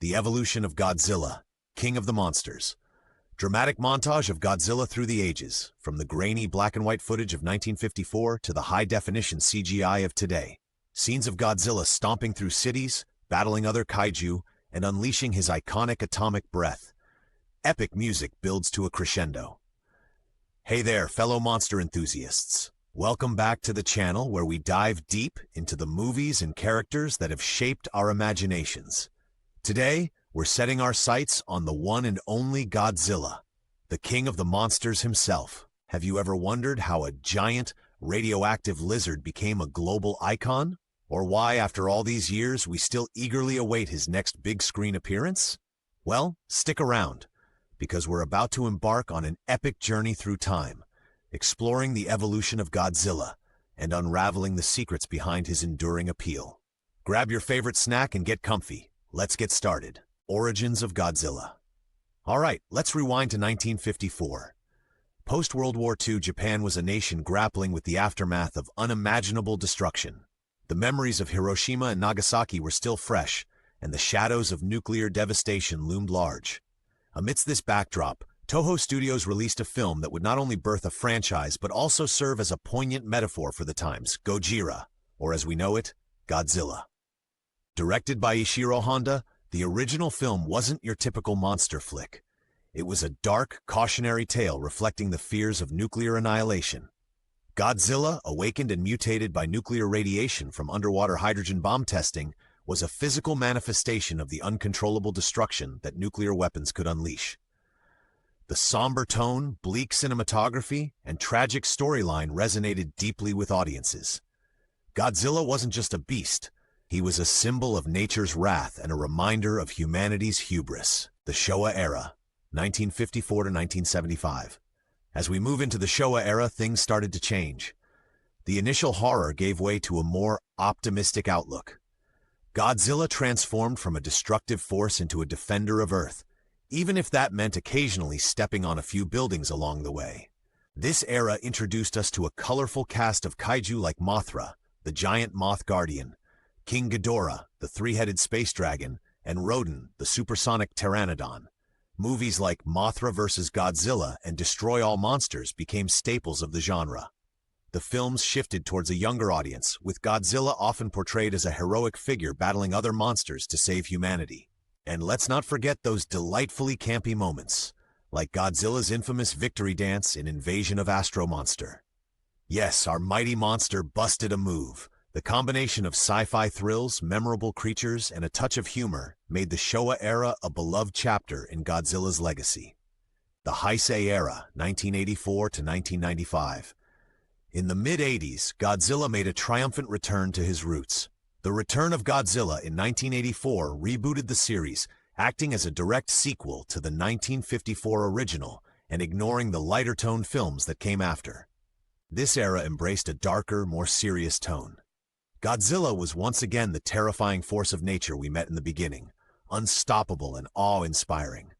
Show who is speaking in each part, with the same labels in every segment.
Speaker 1: The evolution of Godzilla, king of the monsters. Dramatic montage of Godzilla through the ages, from the grainy black and white footage of 1954 to the high-definition CGI of today. Scenes of Godzilla stomping through cities, battling other kaiju, and unleashing his iconic atomic breath. Epic music builds to a crescendo. Hey there, fellow monster enthusiasts. Welcome back to the channel where we dive deep into the movies and characters that have shaped our imaginations. Today, we're setting our sights on the one and only Godzilla, the king of the monsters himself. Have you ever wondered how a giant, radioactive lizard became a global icon? Or why, after all these years, we still eagerly await his next big-screen appearance? Well, stick around, because we're about to embark on an epic journey through time, exploring the evolution of Godzilla and unraveling the secrets behind his enduring appeal. Grab your favorite snack and get comfy. Let's get started. Origins of Godzilla. All right, let's rewind to 1954. Post-World War II, Japan was a nation grappling with the aftermath of unimaginable destruction. The memories of Hiroshima and Nagasaki were still fresh, and the shadows of nuclear devastation loomed large. Amidst this backdrop, Toho Studios released a film that would not only birth a franchise but also serve as a poignant metaphor for the times, Gojira, or as we know it, Godzilla. Directed by Ishiro Honda, the original film wasn't your typical monster flick. It was a dark, cautionary tale reflecting the fears of nuclear annihilation. Godzilla, awakened and mutated by nuclear radiation from underwater hydrogen bomb testing, was a physical manifestation of the uncontrollable destruction that nuclear weapons could unleash. The somber tone, bleak cinematography, and tragic storyline resonated deeply with audiences. Godzilla wasn't just a beast. He was a symbol of nature's wrath and a reminder of humanity's hubris. The Showa era, 1954 to 1975. As we move into the Showa era, things started to change. The initial horror gave way to a more optimistic outlook. Godzilla transformed from a destructive force into a defender of Earth, even if that meant occasionally stepping on a few buildings along the way. This era introduced us to a colorful cast of kaiju like Mothra, the giant moth guardian, King Ghidorah, the three-headed space dragon, and Rodan, the supersonic pteranodon. Movies like Mothra vs. Godzilla and Destroy All Monsters became staples of the genre. The films shifted towards a younger audience, with Godzilla often portrayed as a heroic figure battling other monsters to save humanity. And let's not forget those delightfully campy moments, like Godzilla's infamous victory dance in Invasion of Astro Monster. Yes, our mighty monster busted a move. The combination of sci-fi thrills, memorable creatures, and a touch of humor made the Showa era a beloved chapter in Godzilla's legacy. The Heisei era, 1984 to 1995. In the mid-80s, Godzilla made a triumphant return to his roots. The return of Godzilla in 1984 rebooted the series, acting as a direct sequel to the 1954 original and ignoring the lighter-toned films that came after. This era embraced a darker, more serious tone. Godzilla was once again the terrifying force of nature we met in the beginning, unstoppable and awe-inspiring.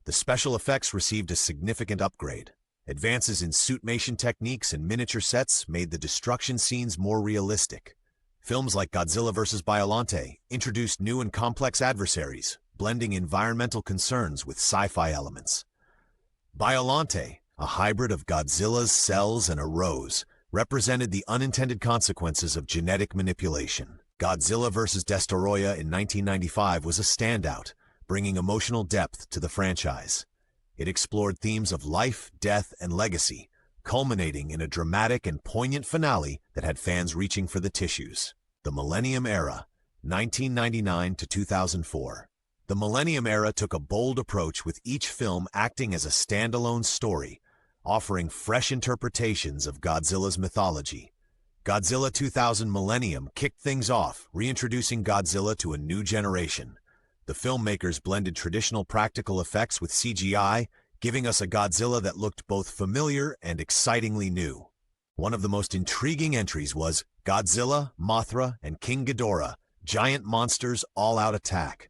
Speaker 1: The special effects received a significant upgrade. Advances in suitmation techniques and miniature sets made the destruction scenes more realistic. Films like Godzilla vs. Biollante introduced new and complex adversaries, blending environmental concerns with sci-fi elements. Biollante, a hybrid of Godzilla's cells and a rose, represented the unintended consequences of genetic manipulation. Godzilla vs. Destoroyah in 1995 was a standout, bringing emotional depth to the franchise. It explored themes of life, death, and legacy, culminating in a dramatic and poignant finale that had fans reaching for the tissues. The Millennium Era, 1999 to 2004. The Millennium Era took a bold approach, with each film acting as a standalone story, offering fresh interpretations of Godzilla's mythology. Godzilla 2000 Millennium kicked things off, reintroducing Godzilla to a new generation. The filmmakers blended traditional practical effects with CGI, giving us a Godzilla that looked both familiar and excitingly new. One of the most intriguing entries was Godzilla, Mothra, and King Ghidorah, giant monsters all-out attack.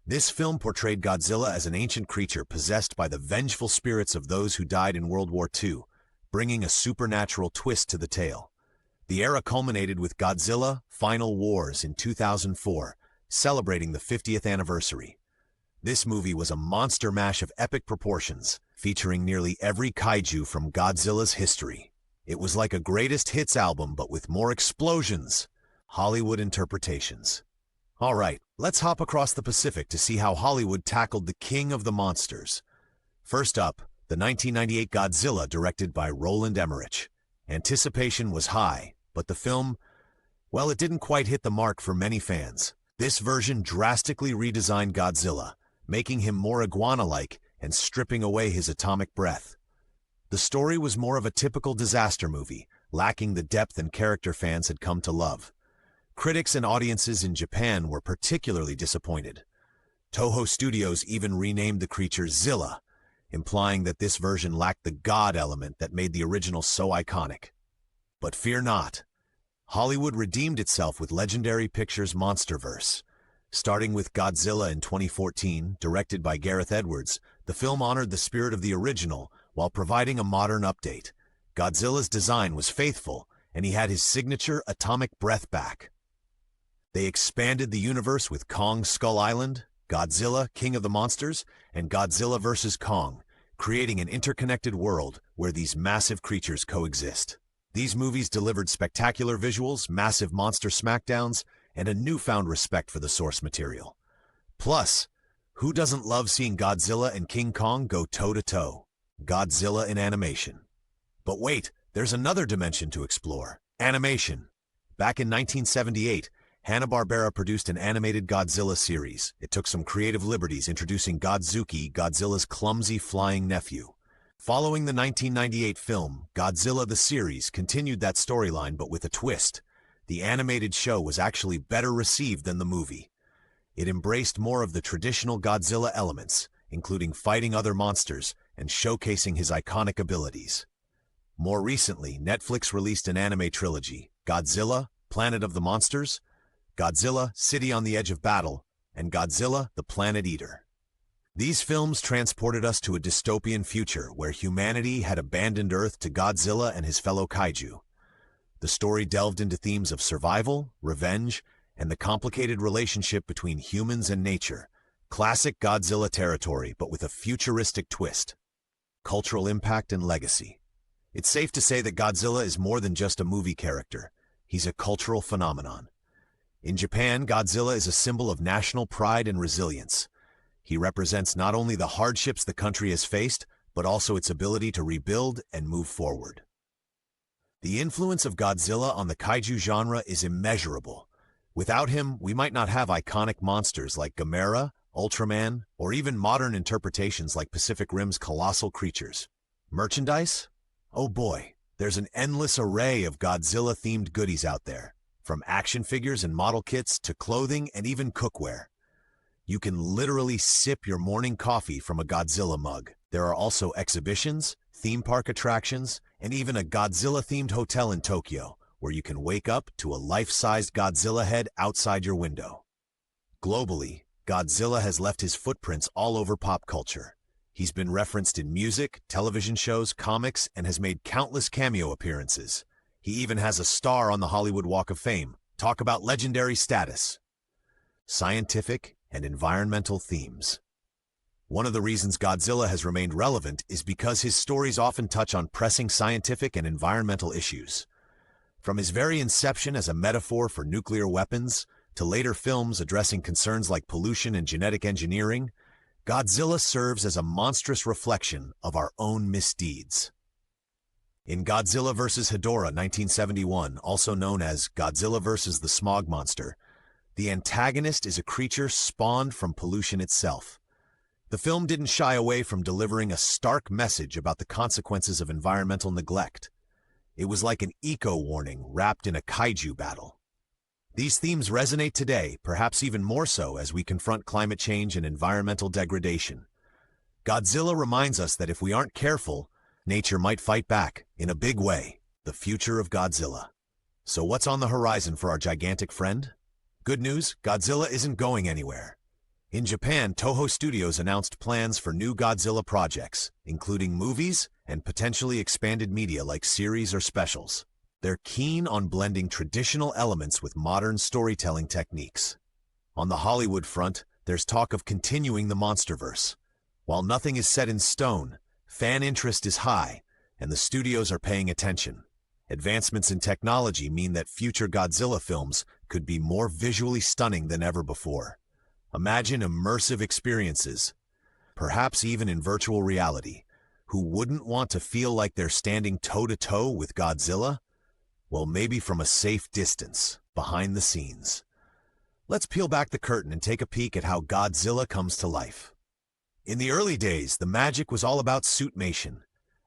Speaker 1: This film portrayed Godzilla as an ancient creature possessed by the vengeful spirits of those who died in World War II, bringing a supernatural twist to the tale. The era culminated with Godzilla: Final Wars in 2004, celebrating the 50th anniversary. This movie was a monster mash of epic proportions, featuring nearly every kaiju from Godzilla's history. It was like a greatest hits album, but with more explosions. Hollywood interpretations. All right, let's hop across the Pacific to see how Hollywood tackled the king of the monsters. First up, the 1998 Godzilla, directed by Roland Emmerich. Anticipation was high, but the film, well, it didn't quite hit the mark for many fans. This version drastically redesigned Godzilla, making him more iguana-like and stripping away his atomic breath. The story was more of a typical disaster movie, lacking the depth and character fans had come to love. Critics and audiences in Japan were particularly disappointed. Toho Studios even renamed the creature Zilla, implying that this version lacked the god element that made the original so iconic. But fear not. Hollywood redeemed itself with Legendary Pictures' MonsterVerse. Starting with Godzilla in 2014, directed by Gareth Edwards, the film honored the spirit of the original while providing a modern update. Godzilla's design was faithful, and he had his signature atomic breath back. They expanded the universe with Kong Skull Island, Godzilla, King of the Monsters, and Godzilla vs. Kong, creating an interconnected world where these massive creatures coexist. These movies delivered spectacular visuals, massive monster smackdowns, and a newfound respect for the source material. Plus, who doesn't love seeing Godzilla and King Kong go toe-to-toe? Godzilla in animation. But wait, there's another dimension to explore. Animation. Back in 1978, Hanna-Barbera produced an animated Godzilla series. It took some creative liberties introducing Godzuki, Godzilla's clumsy flying nephew. Following the 1998 film, Godzilla the series continued that storyline but with a twist. The animated show was actually better received than the movie. It embraced more of the traditional Godzilla elements, including fighting other monsters and showcasing his iconic abilities. More recently, Netflix released an anime trilogy, Godzilla, Planet of the Monsters, Godzilla, City on the Edge of Battle, and Godzilla, the Planet Eater. These films transported us to a dystopian future where humanity had abandoned Earth to Godzilla and his fellow kaiju. The story delved into themes of survival, revenge, and the complicated relationship between humans and nature. Classic Godzilla territory, but with a futuristic twist. Cultural impact and legacy. It's safe to say that Godzilla is more than just a movie character. He's a cultural phenomenon. In Japan, Godzilla is a symbol of national pride and resilience. He represents not only the hardships the country has faced, but also its ability to rebuild and move forward. The influence of Godzilla on the kaiju genre is immeasurable. Without him, we might not have iconic monsters like Gamera, Ultraman, or even modern interpretations like Pacific Rim's colossal creatures. Merchandise? Oh boy, there's an endless array of Godzilla-themed goodies out there. From action figures and model kits to clothing and even cookware. You can literally sip your morning coffee from a Godzilla mug. There are also exhibitions, theme park attractions, and even a Godzilla-themed hotel in Tokyo, where you can wake up to a life-sized Godzilla head outside your window. Globally, Godzilla has left his footprints all over pop culture. He's been referenced in music, television shows, comics, and has made countless cameo appearances. He even has a star on the Hollywood Walk of Fame. Talk about legendary status. Scientific and environmental themes. One of the reasons Godzilla has remained relevant is because his stories often touch on pressing scientific and environmental issues. From his very inception as a metaphor for nuclear weapons, to later films addressing concerns like pollution and genetic engineering, Godzilla serves as a monstrous reflection of our own misdeeds. In Godzilla vs. Hedorah 1971, also known as Godzilla vs. the Smog Monster, the antagonist is a creature spawned from pollution itself. The film didn't shy away from delivering a stark message about the consequences of environmental neglect. It was like an eco-warning wrapped in a kaiju battle. These themes resonate today, perhaps even more so as we confront climate change and environmental degradation. Godzilla reminds us that if we aren't careful, nature might fight back, in a big way. The future of Godzilla. So what's on the horizon for our gigantic friend? Good news, Godzilla isn't going anywhere. In Japan, Toho Studios announced plans for new Godzilla projects, including movies and potentially expanded media like series or specials. They're keen on blending traditional elements with modern storytelling techniques. On the Hollywood front, there's talk of continuing the MonsterVerse. While nothing is set in stone, fan interest is high, and the studios are paying attention. Advancements in technology mean that future Godzilla films could be more visually stunning than ever before. Imagine immersive experiences, perhaps even in virtual reality. Who wouldn't want to feel like they're standing toe-to-toe with Godzilla? Well, maybe from a safe distance, behind the scenes. Let's peel back the curtain and take a peek at how Godzilla comes to life. In the early days, the magic was all about suitmation.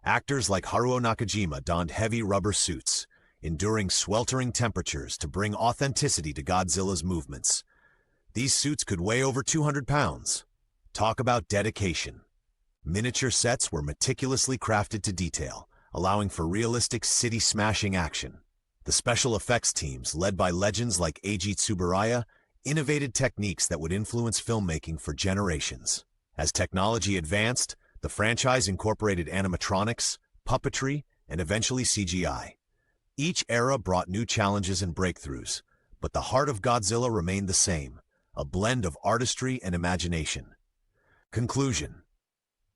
Speaker 1: Actors like Haruo Nakajima donned heavy rubber suits, enduring sweltering temperatures to bring authenticity to Godzilla's movements. These suits could weigh over 200 pounds. Talk about dedication. Miniature sets were meticulously crafted to detail, allowing for realistic city-smashing action. The special effects teams, led by legends like Eiji Tsuburaya, innovated techniques that would influence filmmaking for generations. As technology advanced, the franchise incorporated animatronics, puppetry, and eventually CGI. Each era brought new challenges and breakthroughs, but the heart of Godzilla remained the same, a blend of artistry and imagination. Conclusion.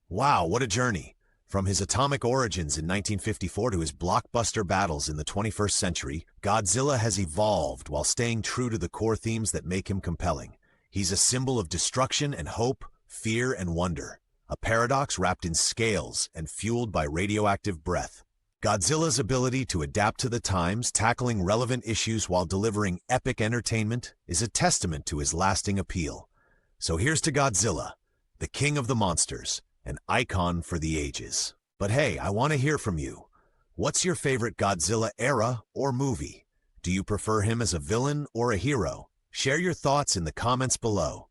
Speaker 1: Wow, what a journey! From his atomic origins in 1954 to his blockbuster battles in the 21st century, Godzilla has evolved while staying true to the core themes that make him compelling. He's a symbol of destruction and hope, fear and wonder, a paradox wrapped in scales and fueled by radioactive breath. Godzilla's ability to adapt to the times, tackling relevant issues while delivering epic entertainment, is a testament to his lasting appeal. So here's to Godzilla, the king of the monsters, an icon for the ages. But hey, I want to hear from you. What's your favorite Godzilla era or movie? Do you prefer him as a villain or a hero? Share your thoughts in the comments below.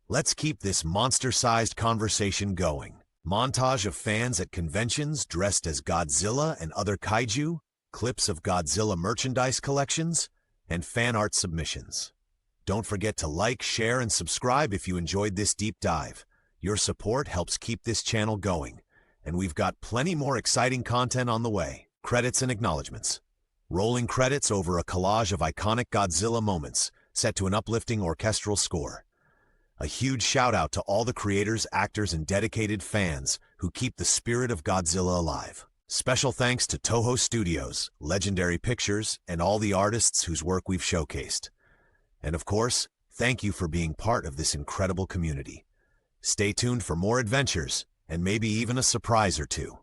Speaker 1: Let's keep this monster-sized conversation going. Montage of fans at conventions dressed as Godzilla and other kaiju, clips of Godzilla merchandise collections, and fan art submissions. Don't forget to like, share, and subscribe if you enjoyed this deep dive. Your support helps keep this channel going, and we've got plenty more exciting content on the way. Credits and acknowledgements. Rolling credits over a collage of iconic Godzilla moments, set to an uplifting orchestral score. A huge shout out to all the creators, actors, and dedicated fans who keep the spirit of Godzilla alive. Special thanks to Toho Studios, Legendary Pictures, and all the artists whose work we've showcased. And of course, thank you for being part of this incredible community. Stay tuned for more adventures, and maybe even a surprise or two.